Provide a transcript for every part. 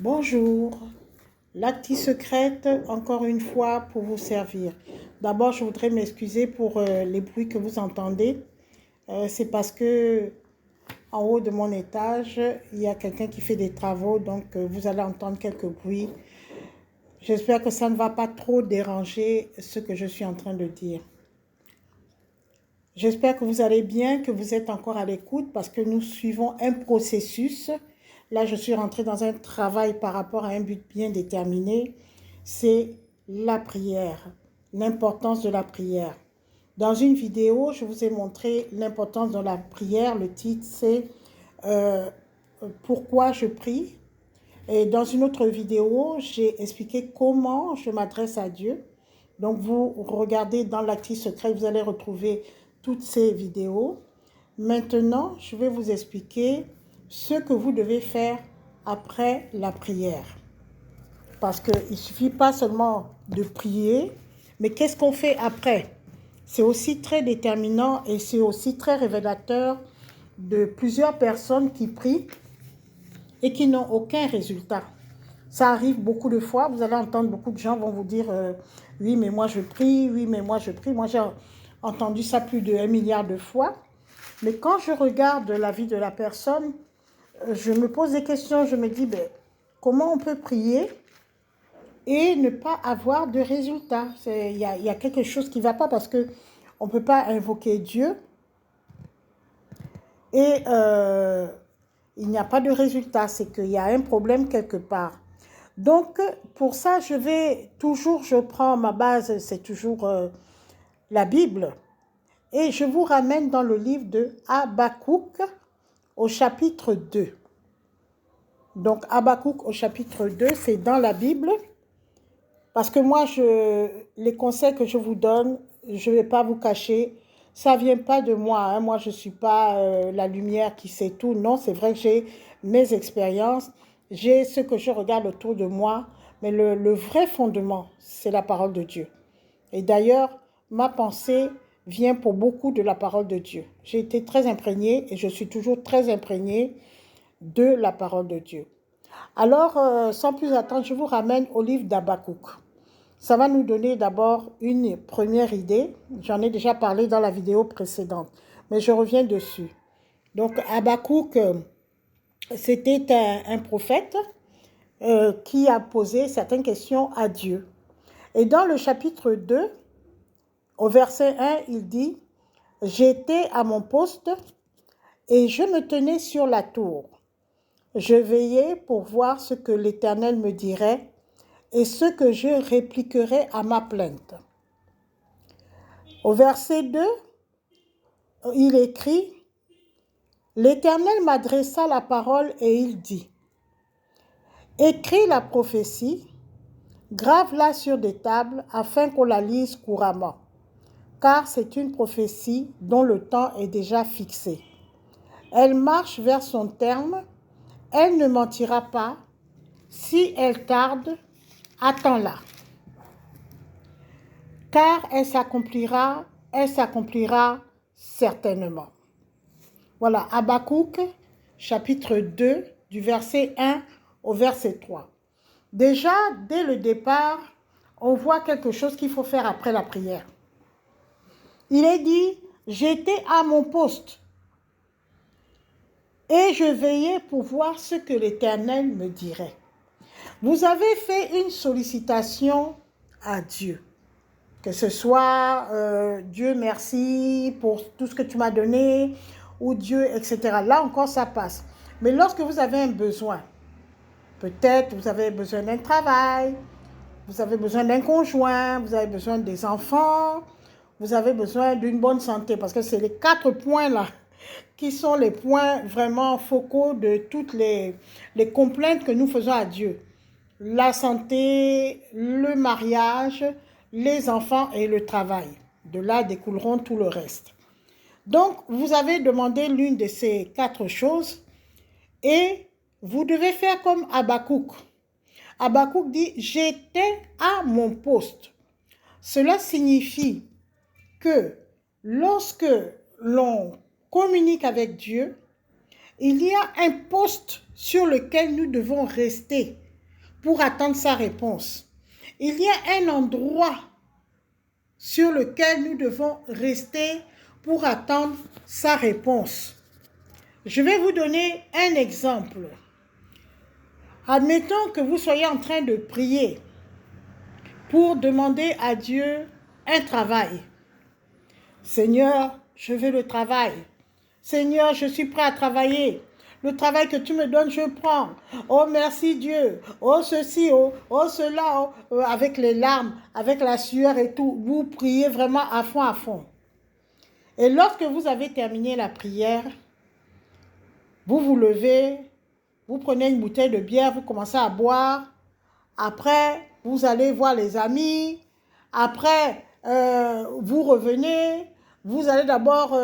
Bonjour, l'acti secrète, encore une fois, pour vous servir. D'abord, je voudrais m'excuser pour les bruits que vous entendez. C'est parce que en haut de mon étage, il y a quelqu'un qui fait des travaux, donc vous allez entendre quelques bruits. J'espère que ça ne va pas trop déranger ce que je suis en train de dire. J'espère que vous allez bien, que vous êtes encore à l'écoute parce que nous suivons un processus. Là, je suis rentrée dans un travail par rapport à un but bien déterminé. C'est la prière, l'importance de la prière. Dans une vidéo, je vous ai montré l'importance de la prière. Le titre, c'est euh, Pourquoi je prie. Et dans une autre vidéo, j'ai expliqué comment je m'adresse à Dieu. Donc, vous regardez dans l'actif secret, vous allez retrouver toutes ces vidéos. Maintenant, je vais vous expliquer ce que vous devez faire après la prière. Parce qu'il ne suffit pas seulement de prier, mais qu'est-ce qu'on fait après? C'est aussi très déterminant et c'est aussi très révélateur de plusieurs personnes qui prient et qui n'ont aucun résultat. Ça arrive beaucoup de fois, vous allez entendre beaucoup de gens vont vous dire oui mais moi je prie, oui mais moi je prie. Moi j'ai entendu ça plus de 1 milliard de fois. Mais quand je regarde la vie de la personne, je me pose des questions, je me dis comment on peut prier et ne pas avoir de résultat? Il y a quelque chose qui ne va pas parce qu'on ne peut pas invoquer Dieu et il n'y a pas de résultat, c'est qu'il y a un problème quelque part. Donc, pour ça, je prends ma base, c'est toujours la Bible, et je vous ramène dans le livre de Habakkuk au chapitre 2. Donc, Habakkuk au chapitre 2, c'est dans la Bible, parce que moi, les conseils que je vous donne, je ne vais pas vous cacher, ça ne vient pas de moi. Hein. Moi, je ne suis pas la lumière qui sait tout. Non, c'est vrai que j'ai mes expériences, j'ai ce que je regarde autour de moi, mais le vrai fondement, c'est la parole de Dieu. Et d'ailleurs, ma pensée vient pour beaucoup de la parole de Dieu. J'ai été très imprégnée et je suis toujours très imprégnée de la parole de Dieu. Alors, sans plus attendre, je vous ramène au livre d'Habakkuk. Ça va nous donner d'abord une première idée. J'en ai déjà parlé dans la vidéo précédente, mais je reviens dessus. Donc, Habakkuk, c'était un prophète qui a posé certaines questions à Dieu. Et dans le chapitre 2, au verset 1, il dit « J'étais à mon poste et je me tenais sur la tour. Je veillais pour voir ce que l'Éternel me dirait et ce que je répliquerais à ma plainte. » Au verset 2, il écrit « L'Éternel m'adressa la parole et il dit « Écris la prophétie, grave-la sur des tables afin qu'on la lise couramment, car c'est une prophétie dont le temps est déjà fixé. Elle marche vers son terme, elle ne mentira pas. Si elle tarde, attends-la. Car elle s'accomplira certainement. » Voilà, Habakkuk, chapitre 2, du verset 1 au verset 3. Déjà, dès le départ, on voit quelque chose qu'il faut faire après la prière. Il est dit, j'étais à mon poste et je veillais pour voir ce que l'Éternel me dirait. Vous avez fait une sollicitation à Dieu, que ce soit Dieu merci pour tout ce que tu m'as donné, ou Dieu, etc. Là encore, ça passe. Mais lorsque vous avez un besoin, peut-être vous avez besoin d'un travail, vous avez besoin d'un conjoint, vous avez besoin des enfants, vous avez besoin d'une bonne santé, parce que c'est les 4 points-là qui sont les points vraiment focaux de toutes les complaintes que nous faisons à Dieu. La santé, le mariage, les enfants et le travail. De là découleront tout le reste. Donc, vous avez demandé l'une de ces 4 choses et vous devez faire comme Habakkuk. Habakkuk dit « J'étais à mon poste ». Cela signifie que lorsque l'on communique avec Dieu, il y a un poste sur lequel nous devons rester pour attendre sa réponse. Il y a un endroit sur lequel nous devons rester pour attendre sa réponse. Je vais vous donner un exemple. Admettons que vous soyez en train de prier pour demander à Dieu un travail. Seigneur, je veux le travail. Seigneur, je suis prêt à travailler. Le travail que tu me donnes, je prends. Oh, merci Dieu. Oh, ceci, oh cela, avec les larmes, avec la sueur et tout. Vous priez vraiment à fond, à fond. Et lorsque vous avez terminé la prière, vous vous levez, vous prenez une bouteille de bière, vous commencez à boire. Après, vous allez voir les amis. Après, vous revenez. Vous allez d'abord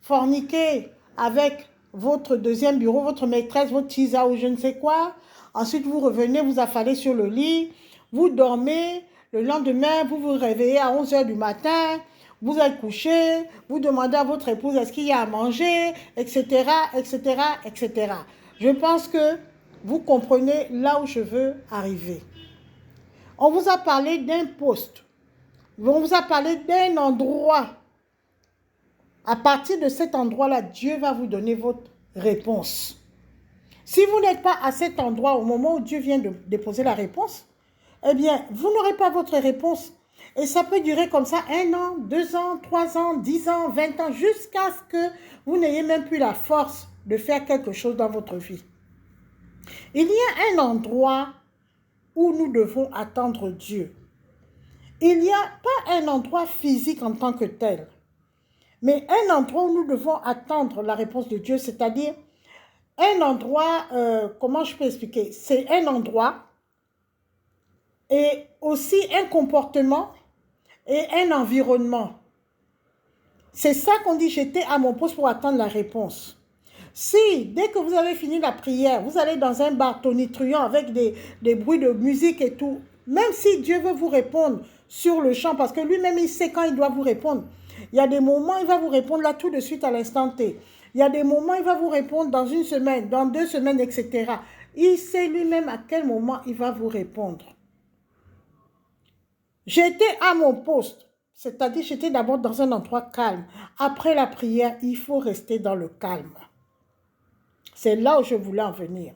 forniquer avec votre deuxième bureau, votre maîtresse, votre tisa ou je ne sais quoi. Ensuite, vous revenez, vous affalez sur le lit. Vous dormez. Le lendemain, vous vous réveillez à 11 h du matin. Vous êtes couché. Vous demandez à votre épouse est-ce qu'il y a à manger, etc., etc., etc. Je pense que vous comprenez là où je veux arriver. On vous a parlé d'un poste. On vous a parlé d'un endroit. À partir de cet endroit-là, Dieu va vous donner votre réponse. Si vous n'êtes pas à cet endroit au moment où Dieu vient de déposer la réponse, eh bien, vous n'aurez pas votre réponse. Et ça peut durer comme ça 1 an, 2 ans, 3 ans, 10 ans, 20 ans, jusqu'à ce que vous n'ayez même plus la force de faire quelque chose dans votre vie. Il y a un endroit où nous devons attendre Dieu. Il n'y a pas un endroit physique en tant que tel, mais un endroit où nous devons attendre la réponse de Dieu, c'est-à-dire un endroit, comment je peux expliquer? C'est un endroit et aussi un comportement et un environnement. C'est ça qu'on dit, j'étais à mon poste pour attendre la réponse. Si, dès que vous avez fini la prière, vous allez dans un bar tonitruant avec des bruits de musique et tout, même si Dieu veut vous répondre sur le champ, parce que lui-même, il sait quand il doit vous répondre. Il y a des moments, il va vous répondre là tout de suite à l'instant T. Il y a des moments, il va vous répondre dans 1 semaine, dans 2 semaines, etc. Il sait lui-même à quel moment il va vous répondre. J'étais à mon poste, c'est-à-dire j'étais d'abord dans un endroit calme. Après la prière, il faut rester dans le calme. C'est là où je voulais en venir.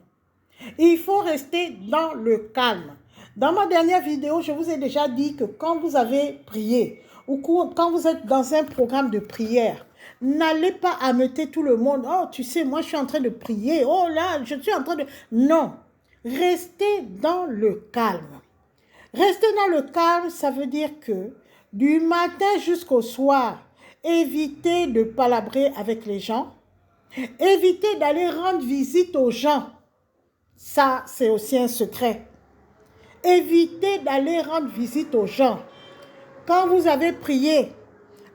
Il faut rester dans le calme. Dans ma dernière vidéo, je vous ai déjà dit que quand vous avez prié ou quand vous êtes dans un programme de prière, n'allez pas ameuter tout le monde. Oh, tu sais, moi je suis en train de prier. Oh là, je suis en train de... Non, restez dans le calme. Rester dans le calme, ça veut dire que du matin jusqu'au soir, évitez de palabrer avec les gens. Évitez d'aller rendre visite aux gens. Ça, c'est aussi un secret. Évitez d'aller rendre visite aux gens. Quand vous avez prié,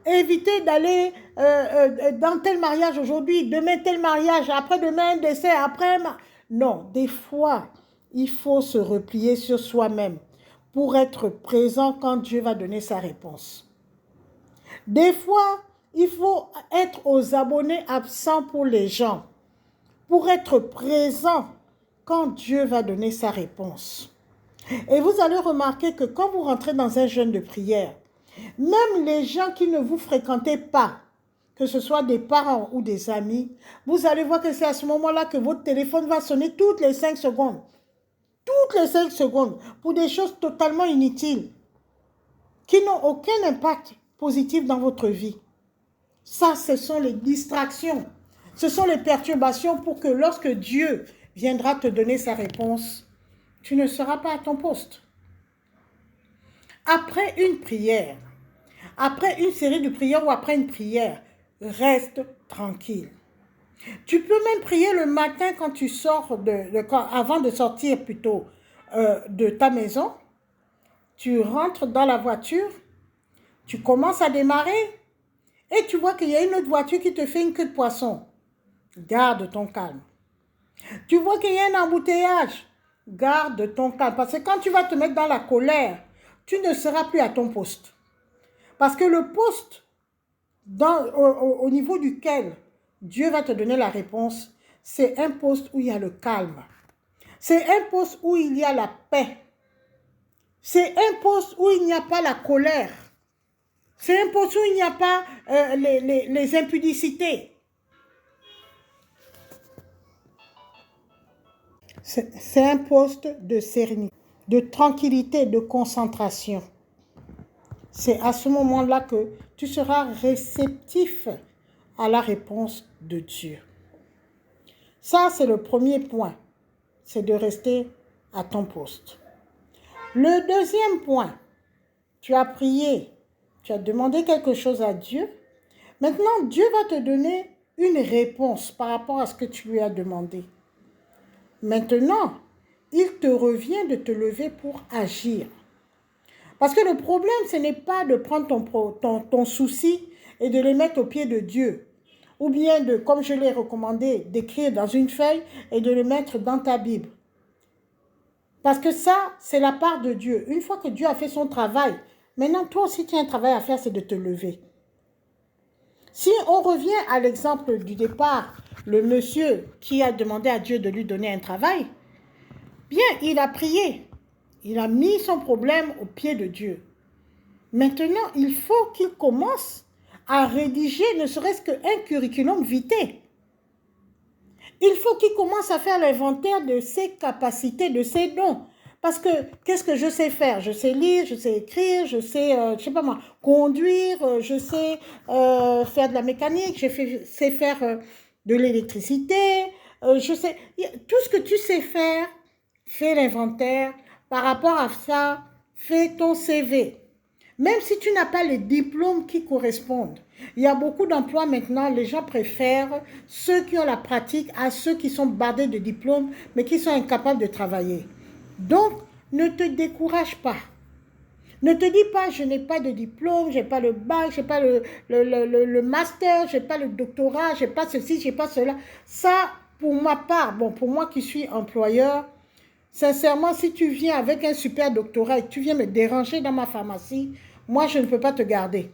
évitez d'aller dans tel mariage aujourd'hui, demain tel mariage, après-demain un décès, après... Non, des fois, il faut se replier sur soi-même pour être présent quand Dieu va donner sa réponse. Des fois, il faut être aux abonnés absents pour les gens, pour être présent quand Dieu va donner sa réponse. Et vous allez remarquer que quand vous rentrez dans un jeûne de prière, même les gens qui ne vous fréquentaient pas, que ce soit des parents ou des amis, vous allez voir que c'est à ce moment-là que votre téléphone va sonner toutes les 5 secondes. Toutes les 5 secondes, pour des choses totalement inutiles, qui n'ont aucun impact positif dans votre vie. Ça, ce sont les distractions. Ce sont les perturbations pour que lorsque Dieu viendra te donner sa réponse, tu ne seras pas à ton poste. Après une prière, après une série de prières ou après une prière, reste tranquille. Tu peux même prier le matin quand tu sors, avant de sortir plutôt de ta maison. Tu rentres dans la voiture, tu commences à démarrer et tu vois qu'il y a une autre voiture qui te fait une queue de poisson. Garde ton calme. Tu vois qu'il y a un embouteillage. Garde ton calme. Parce que quand tu vas te mettre dans la colère, tu ne seras plus à ton poste. Parce que le poste au niveau duquel Dieu va te donner la réponse, c'est un poste où il y a le calme. C'est un poste où il y a la paix. C'est un poste où il n'y a pas la colère. C'est un poste où il n'y a pas les impudicités. C'est un poste de sérénité, de tranquillité, de concentration. C'est à ce moment-là que tu seras réceptif à la réponse de Dieu. Ça, c'est le premier point. C'est de rester à ton poste. Le deuxième point, tu as prié, tu as demandé quelque chose à Dieu. Maintenant, Dieu va te donner une réponse par rapport à ce que tu lui as demandé. Maintenant, il te revient de te lever pour agir. Parce que le problème, ce n'est pas de prendre ton souci et de le mettre au pied de Dieu. Ou bien, comme je l'ai recommandé, d'écrire dans une feuille et de le mettre dans ta Bible. Parce que ça, c'est la part de Dieu. Une fois que Dieu a fait son travail, maintenant, toi aussi, tu as un travail à faire, c'est de te lever. Si on revient à l'exemple du départ, le monsieur qui a demandé à Dieu de lui donner un travail, bien, il a prié. Il a mis son problème au pied de Dieu. Maintenant, il faut qu'il commence à rédiger ne serait-ce qu'un curriculum vitae. Il faut qu'il commence à faire l'inventaire de ses capacités, de ses dons. Parce que, qu'est-ce que je sais faire? Je sais lire, je sais écrire, je sais, je sais pas moi, conduire, je sais faire de la mécanique, sais faire de l'électricité, je sais, tout ce que tu sais faire, fais l'inventaire. Par rapport à ça, fais ton CV. Même si tu n'as pas les diplômes qui correspondent. Il y a beaucoup d'emplois maintenant, les gens préfèrent ceux qui ont la pratique à ceux qui sont bardés de diplômes, mais qui sont incapables de travailler. Donc, ne te décourage pas. Ne te dis pas, je n'ai pas de diplôme, je n'ai pas le bac, je n'ai pas le master, je n'ai pas le doctorat, je n'ai pas ceci, je n'ai pas cela. Ça, pour ma part, bon, pour moi qui suis employeur, sincèrement, si tu viens avec un super doctorat et que tu viens me déranger dans ma pharmacie, moi, je ne peux pas te garder.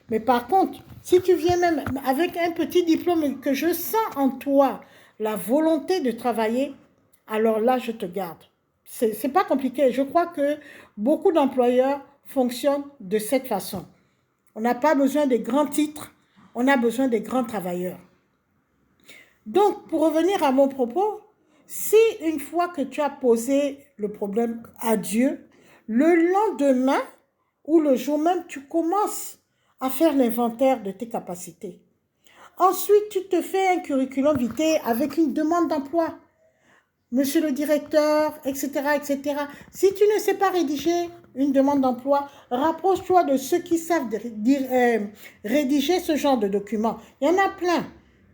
Mais par contre, si tu viens même avec un petit diplôme et que je sens en toi la volonté de travailler, alors là, je te garde. C'est pas compliqué. Je crois que beaucoup d'employeurs fonctionnent de cette façon. On n'a pas besoin des grands titres, on a besoin des grands travailleurs. Donc, pour revenir à mon propos, si une fois que tu as posé le problème à Dieu, le lendemain ou le jour même, tu commences à faire l'inventaire de tes capacités. Ensuite, tu te fais un curriculum vitae avec une demande d'emploi. Monsieur le directeur, etc., etc. Si tu ne sais pas rédiger une demande d'emploi, rapproche-toi de ceux qui savent rédiger ce genre de documents. Il y en a plein.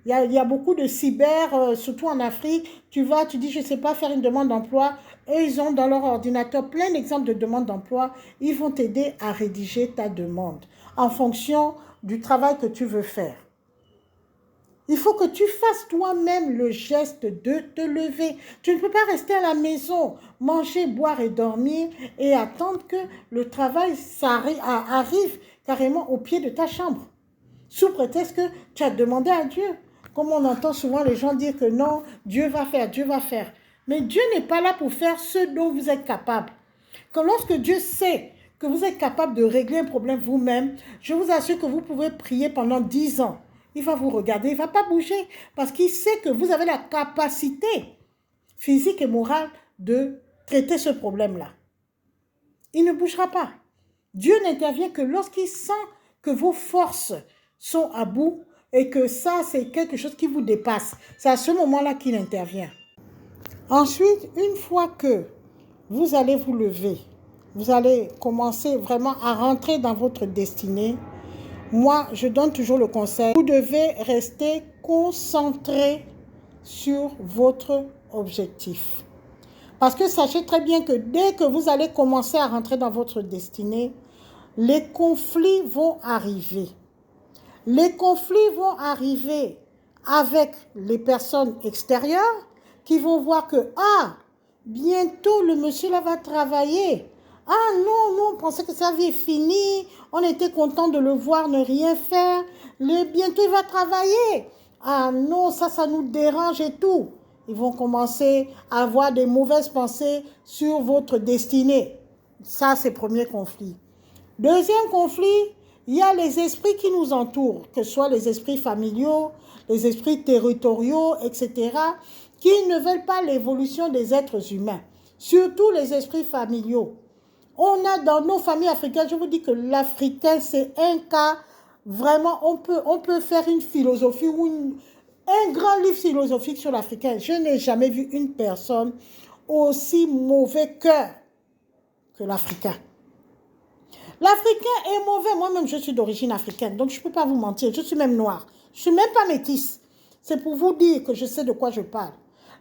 Il y a beaucoup de cyber, surtout en Afrique. Tu vas, tu dis, je ne sais pas faire une demande d'emploi. Eux, ils ont dans leur ordinateur plein d'exemples de demandes d'emploi. Ils vont t'aider à rédiger ta demande en fonction du travail que tu veux faire. Il faut que tu fasses toi-même le geste de te lever. Tu ne peux pas rester à la maison, manger, boire et dormir et attendre que le travail arrive carrément au pied de ta chambre. Sous prétexte que tu as demandé à Dieu. Comme on entend souvent les gens dire que non, Dieu va faire, Dieu va faire. Mais Dieu n'est pas là pour faire ce dont vous êtes capable. Que lorsque Dieu sait que vous êtes capable de régler un problème vous-même, je vous assure que vous pouvez prier pendant 10 ans. Il va vous regarder, il ne va pas bouger parce qu'il sait que vous avez la capacité physique et morale de traiter ce problème-là. Il ne bougera pas. Dieu n'intervient que lorsqu'il sent que vos forces sont à bout et que ça, c'est quelque chose qui vous dépasse. C'est à ce moment-là qu'il intervient. Ensuite, une fois que vous allez vous lever, vous allez commencer vraiment à rentrer dans votre destinée. Moi, je donne toujours le conseil. Vous devez rester concentré sur votre objectif. Parce que sachez très bien que dès que vous allez commencer à rentrer dans votre destinée, les conflits vont arriver. Les conflits vont arriver avec les personnes extérieures qui vont voir que, bientôt le monsieur là va travailler. Non, on pensait que sa vie est finie. On était content de le voir ne rien faire. Bientôt il va travailler. Non, ça nous dérange et tout. Ils vont commencer à avoir des mauvaises pensées sur votre destinée. Ça, c'est le premier conflit. Deuxième conflit, il y a les esprits qui nous entourent, que ce soit les esprits familiaux, les esprits territoriaux, etc., qui ne veulent pas l'évolution des êtres humains, surtout les esprits familiaux. On a dans nos familles africaines, je vous dis que l'Africain, c'est un cas, vraiment, on peut faire une philosophie ou un grand livre philosophique sur l'Africain. Je n'ai jamais vu une personne aussi mauvais cœur que l'Africain. L'Africain est mauvais. Moi-même, je suis d'origine africaine, donc je ne peux pas vous mentir. Je suis même noire. Je ne suis même pas métisse. C'est pour vous dire que je sais de quoi je parle.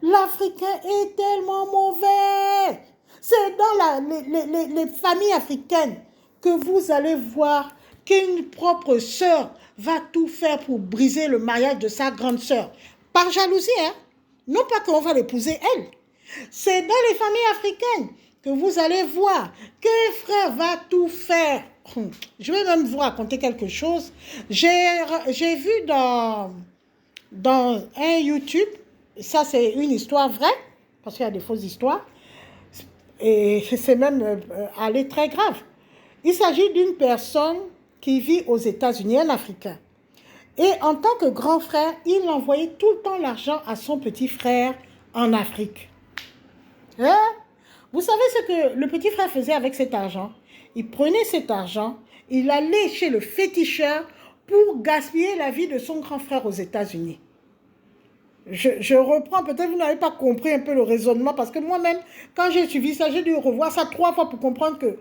L'Africain est tellement mauvais. C'est dans les familles africaines que vous allez voir qu'une propre sœur va tout faire pour briser le mariage de sa grande sœur. Par jalousie, hein? Non pas qu'on va l'épouser elle. C'est dans les familles africaines que vous allez voir qu'un frère va tout faire. Je vais même vous raconter quelque chose. J'ai vu dans un YouTube, ça c'est une histoire vraie, parce qu'il y a des fausses histoires, et c'est même allé très grave. Il s'agit d'une personne qui vit aux États-Unis, un Africain. Et en tant que grand frère, il envoyait tout le temps l'argent à son petit frère en Afrique. Hein? Vous savez ce que le petit frère faisait avec cet argent? Il prenait cet argent, il allait chez le féticheur pour gaspiller la vie de son grand frère aux États-Unis. Je reprends, peut-être vous n'avez pas compris un peu le raisonnement, parce que moi-même, quand j'ai suivi ça, j'ai dû revoir ça 3 fois pour comprendre que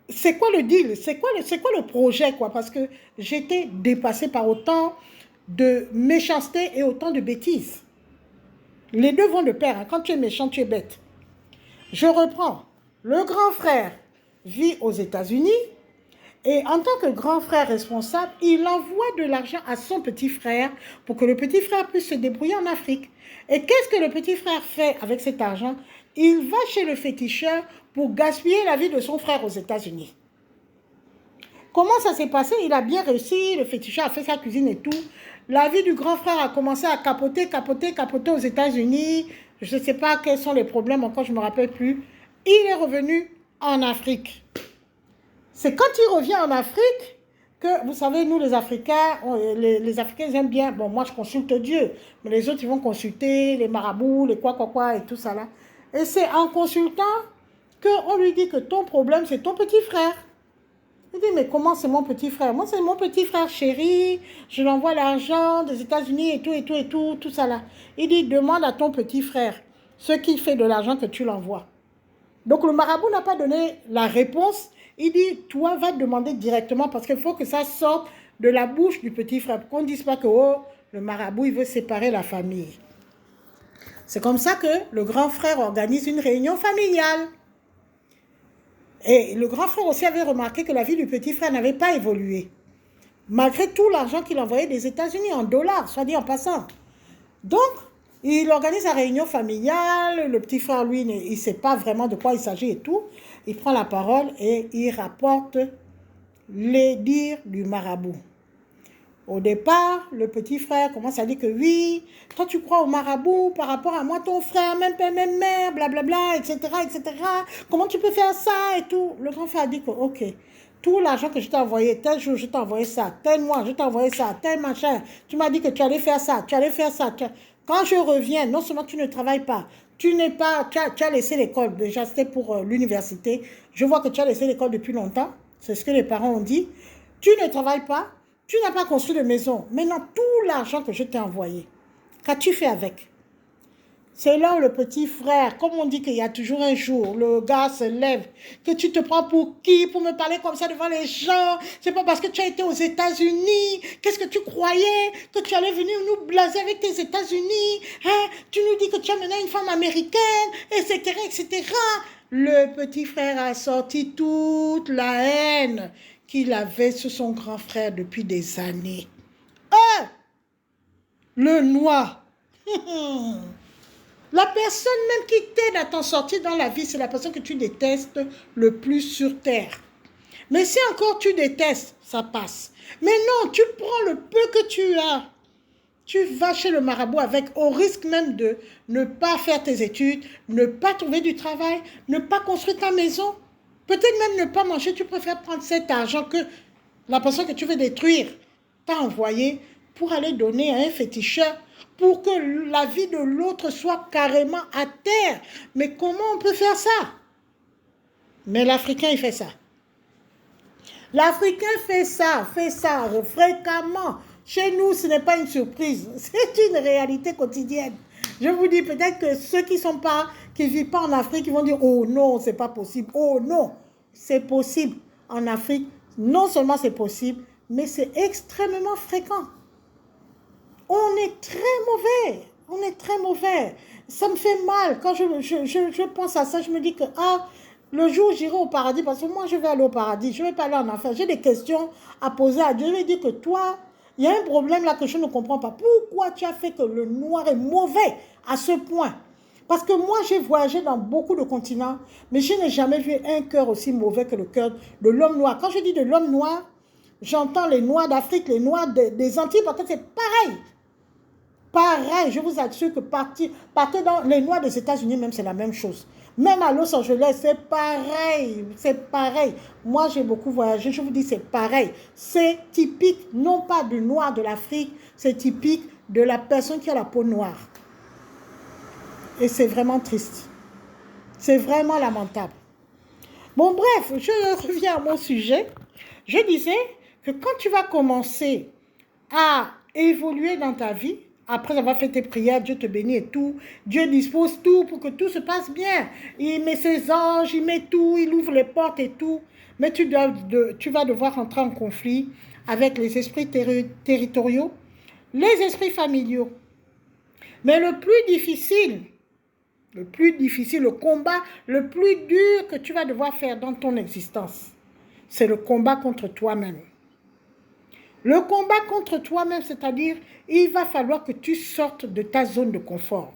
c'est quoi le deal, c'est quoi le projet, quoi, parce que j'étais dépassée par autant de méchanceté et autant de bêtises. Les deux vont de pair, hein. Quand tu es méchant, tu es bête. Je reprends. Le grand frère vit aux États-Unis et en tant que grand frère responsable, il envoie de l'argent à son petit frère pour que le petit frère puisse se débrouiller en Afrique. Et qu'est-ce que le petit frère fait avec cet argent? Il va chez le féticheur pour gaspiller la vie de son frère aux États-Unis. Comment ça s'est passé? Il a bien réussi, le féticheur a fait sa cuisine et tout. La vie du grand frère a commencé à capoter aux États-Unis. Je ne sais pas quels sont les problèmes, encore je ne me rappelle plus. Il est revenu en Afrique. C'est quand il revient en Afrique que, vous savez, nous les Africains, les Africains aiment bien, bon moi je consulte Dieu, mais les autres ils vont consulter les marabouts, les quoi et tout ça là. Et c'est en consultant qu'on lui dit que ton problème c'est ton petit frère. Il dit, mais comment c'est mon petit frère? Moi, c'est mon petit frère chéri, je lui envoie l'argent des États-Unis et tout ça là. Il dit, demande à ton petit frère ce qu'il fait de l'argent que tu l'envoies. Donc, le marabout n'a pas donné la réponse. Il dit, toi, va demander directement parce qu'il faut que ça sorte de la bouche du petit frère. Pour qu'on ne dise pas que, oh, le marabout, il veut séparer la famille. C'est comme ça que le grand frère organise une réunion familiale. Et le grand frère aussi avait remarqué que la vie du petit frère n'avait pas évolué. Malgré tout l'argent qu'il envoyait des États-Unis en dollars, soit dit en passant. Donc, il organise la réunion familiale. Le petit frère, lui, il ne sait pas vraiment de quoi il s'agit et tout. Il prend la parole et il rapporte les dires du marabout. Au départ, le petit frère commence à dire que oui, toi tu crois au marabout par rapport à moi, ton frère, même père, même mère, blablabla, etc., etc. Comment tu peux faire ça et tout? Le grand frère a dit que ok, tout l'argent que je t'ai envoyé, tel jour je t'ai envoyé ça, tel mois je t'ai envoyé ça, tel machin, tu m'as dit que tu allais faire ça, tu allais faire ça. Quand je reviens, non seulement tu ne travailles pas, tu as laissé l'école, déjà c'était pour l'université, je vois que tu as laissé l'école depuis longtemps, c'est ce que les parents ont dit, tu ne travailles pas, tu n'as pas construit de maison. Maintenant, tout l'argent que je t'ai envoyé, qu'as-tu fait avec? C'est là où le petit frère, comme on dit qu'il y a toujours un jour, le gars se lève, que tu te prends pour qui? Pour me parler comme ça devant les gens? C'est pas parce que tu as été aux États-Unis. Qu'est-ce que tu croyais? Que tu allais venir nous blaser avec tes États-Unis? Hein? Tu nous dis que tu as mené une femme américaine, etc., etc. Le petit frère a sorti toute la haine qu'il avait sur son grand frère depuis des années. Le noir. La personne même qui t'aide à t'en sortir dans la vie, c'est la personne que tu détestes le plus sur terre. Mais si encore tu détestes, ça passe. Mais non, tu prends le peu que tu as tu vas chez le marabout avec, au risque même de ne pas faire tes études, ne pas trouver du travail, ne pas construire ta maison, peut-être même ne pas manger. Tu préfères prendre cet argent que la personne que tu veux détruire t'a envoyé pour aller donner à un féticheur pour que la vie de l'autre soit carrément à terre. Mais comment on peut faire ça? Mais l'Africain, il fait ça. L'Africain fait ça fréquemment. Chez nous, ce n'est pas une surprise, c'est une réalité quotidienne. Je vous dis peut-être que ceux qui ne vivent pas en Afrique, ils vont dire, oh non, c'est pas possible. Oh non, c'est possible. En Afrique, non seulement c'est possible, mais c'est extrêmement fréquent. On est très mauvais. On est très mauvais. Ça me fait mal. Quand je pense à ça, je me dis que, le jour où j'irai au paradis, parce que moi, je vais aller au paradis, je ne vais pas aller en enfer. J'ai des questions à poser à Dieu. Je vais dire que toi, il y a un problème là que je ne comprends pas. Pourquoi tu as fait que le noir est mauvais à ce point? Parce que moi, j'ai voyagé dans beaucoup de continents, mais je n'ai jamais vu un cœur aussi mauvais que le cœur de l'homme noir. Quand je dis de l'homme noir, j'entends les noirs d'Afrique, les noirs des Antilles, parce que c'est pareil. Pareil, je vous assure que partez dans les noirs des États-Unis, même c'est la même chose. Même à Los Angeles, c'est pareil, c'est pareil. Moi, j'ai beaucoup voyagé, je vous dis, c'est pareil. C'est typique, non pas du noir de l'Afrique, c'est typique de la personne qui a la peau noire. Et c'est vraiment triste. C'est vraiment lamentable. Bon, bref, je reviens à mon sujet. Je disais que quand tu vas commencer à évoluer dans ta vie, après avoir fait tes prières, Dieu te bénit et tout. Dieu dispose tout pour que tout se passe bien. Il met ses anges, il met tout, il ouvre les portes et tout. Mais tu vas devoir entrer en conflit avec les esprits territoriaux, les esprits familiaux. Mais le combat le plus dur que tu vas devoir faire dans ton existence, c'est le combat contre toi-même. Le combat contre toi-même, c'est-à-dire, il va falloir que tu sortes de ta zone de confort.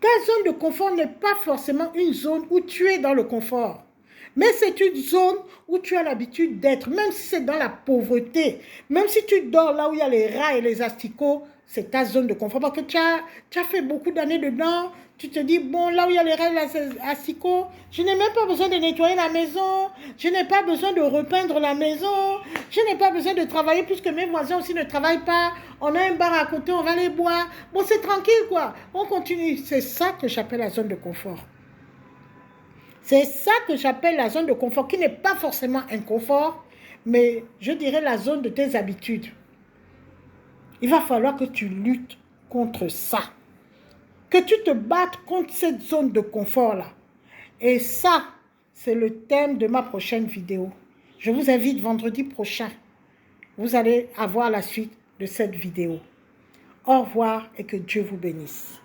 Ta zone de confort n'est pas forcément une zone où tu es dans le confort. Mais c'est une zone où tu as l'habitude d'être, même si c'est dans la pauvreté. Même si tu dors là où il y a les rats et les asticots, c'est ta zone de confort. Parce que tu as fait beaucoup d'années dedans. Tu te dis, bon, là où il y a les rats et les asticots, je n'ai même pas besoin de nettoyer la maison. Je n'ai pas besoin de repeindre la maison. Je n'ai pas besoin de travailler puisque mes voisins aussi ne travaillent pas. On a un bar à côté, on va les boire. Bon, c'est tranquille, quoi. On continue. C'est ça que j'appelle la zone de confort. C'est ça que j'appelle la zone de confort, qui n'est pas forcément un confort, mais je dirais la zone de tes habitudes. Il va falloir que tu luttes contre ça. Que tu te battes contre cette zone de confort-là. Et ça, c'est le thème de ma prochaine vidéo. Je vous invite vendredi prochain. Vous allez avoir la suite de cette vidéo. Au revoir et que Dieu vous bénisse.